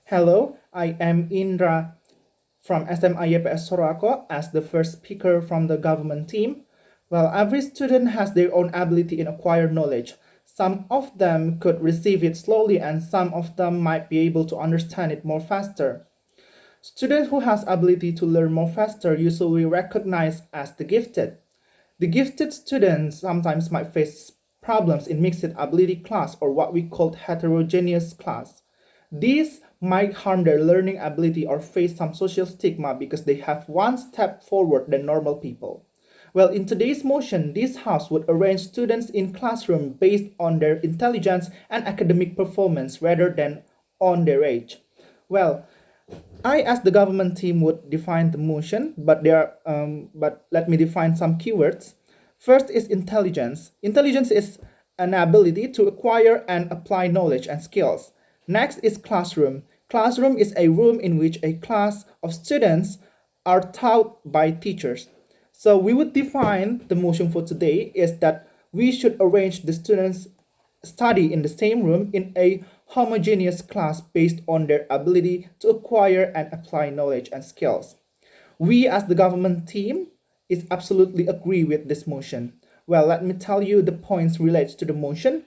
Hello, I am Indra from SMA YPS SOROAKO as the first speaker from the government team. Well, every student has their own ability in acquire knowledge. Some of them could receive it slowly and some of them might be able to understand it more faster. Students who has ability to learn more faster usually recognized as the gifted. The gifted students sometimes might face problems in mixed ability class or what we call heterogeneous class. These might harm their learning ability or face some social stigma because they have one step forward than normal people. Well, in today's motion, this house would arrange students in classroom based on their intelligence and academic performance rather than on their age. Well, I, as the government team, would define the motion, but let me define some keywords. First is intelligence. Intelligence is an ability to acquire and apply knowledge and skills. Next is classroom. Classroom is a room in which a class of students are taught by teachers. So we would define the motion for today is that we should arrange the students study in the same room in a homogeneous class based on their ability to acquire and apply knowledge and skills. We as the government team is absolutely agree with this motion. Well, let me tell you the points related to the motion.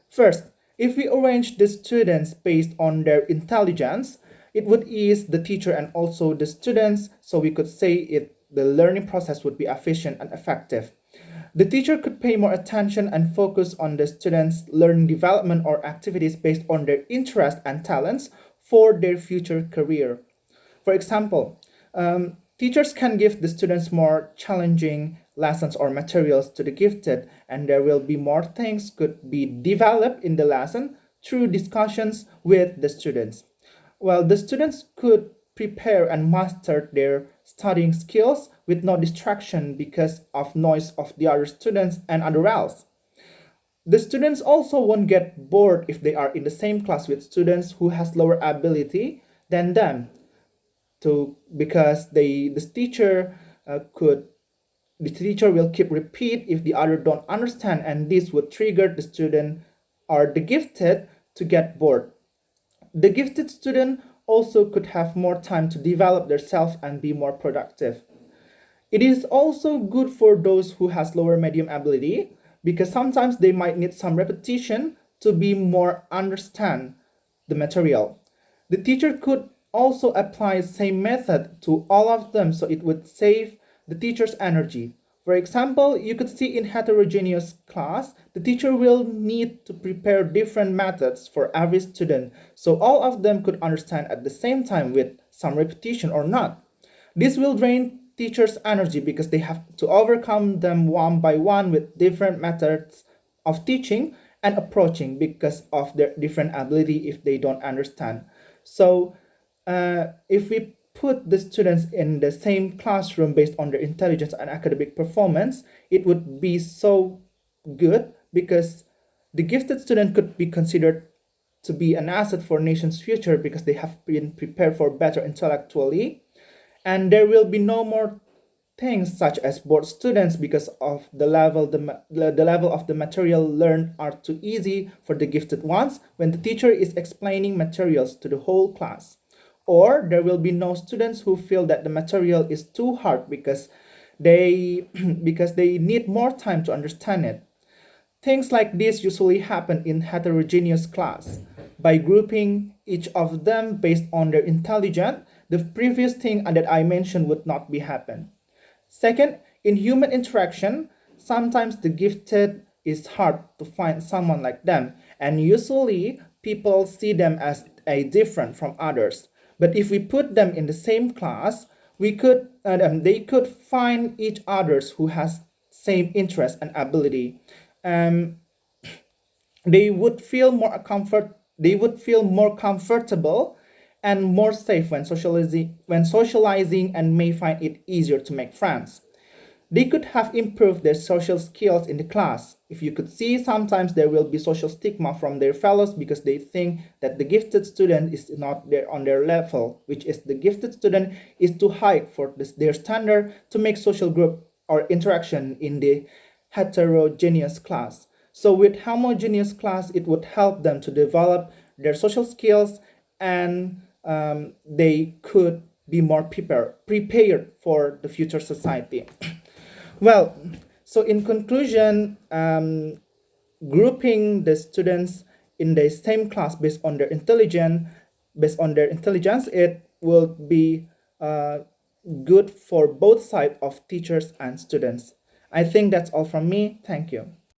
First, if we arrange the students based on their intelligence, it would ease the teacher and also the students, so we could say the learning process would be efficient and effective. The teacher could pay more attention and focus on the students' learning development or activities based on their interests and talents for their future career. For example, teachers can give the students more challenging lessons or materials to the gifted, and there will be more things could be developed in the lesson through discussions with the students. Well, the students could prepare and master their studying skills with no distraction because of noise of the other students and other else. The students also won't get bored if they are in the same class with students who has lower ability than them to because this teacher could the teacher will keep repeat if the other don't understand, and this would trigger the student or the gifted to get bored. The gifted student also could have more time to develop themselves and be more productive. It is also good for those who has lower medium ability because sometimes they might need some repetition to be more understand the material. The teacher could also apply same method to all of them so it would save the teacher's energy. For example, you could see in heterogeneous class, the teacher will need to prepare different methods for every student so all of them could understand at the same time with some repetition or not. This will drain teachers' energy because they have to overcome them one by one with different methods of teaching and approaching because of their different ability if they don't understand. So, if we put the students in the same classroom based on their intelligence and academic performance, it would be so good because the gifted student could be considered to be an asset for nation's future because they have been prepared for better intellectually, and there will be no more things such as bored students because of the level of the material learned are too easy for the gifted ones when the teacher is explaining materials to the whole class, or there will be no students who feel that the material is too hard because they because they need more time to understand it. Things like this usually happen in heterogeneous class. By grouping each of them based on their intelligence, the previous thing that I mentioned would not be happen. Second, in human interaction, sometimes the gifted is hard to find someone like them, and usually people see them as a different from others. But if we put them in the same class, they could find each others who has same interest and ability. Um, they would feel more comfort. They would feel more comfortable and more safe when socializing and may find it easier to make friends. They could have improved their social skills in the class. If you could see, sometimes there will be social stigma from their fellows because they think that the gifted student is not there on their level, which is the gifted student is too high for their standard to make social group or interaction in the heterogeneous class. So with homogeneous class, it would help them to develop their social skills and they could be more prepared for the future society. Well, so in conclusion, grouping the students in the same class based on their intelligence, it will be good for both sides of teachers and students. I think that's all from me. Thank you.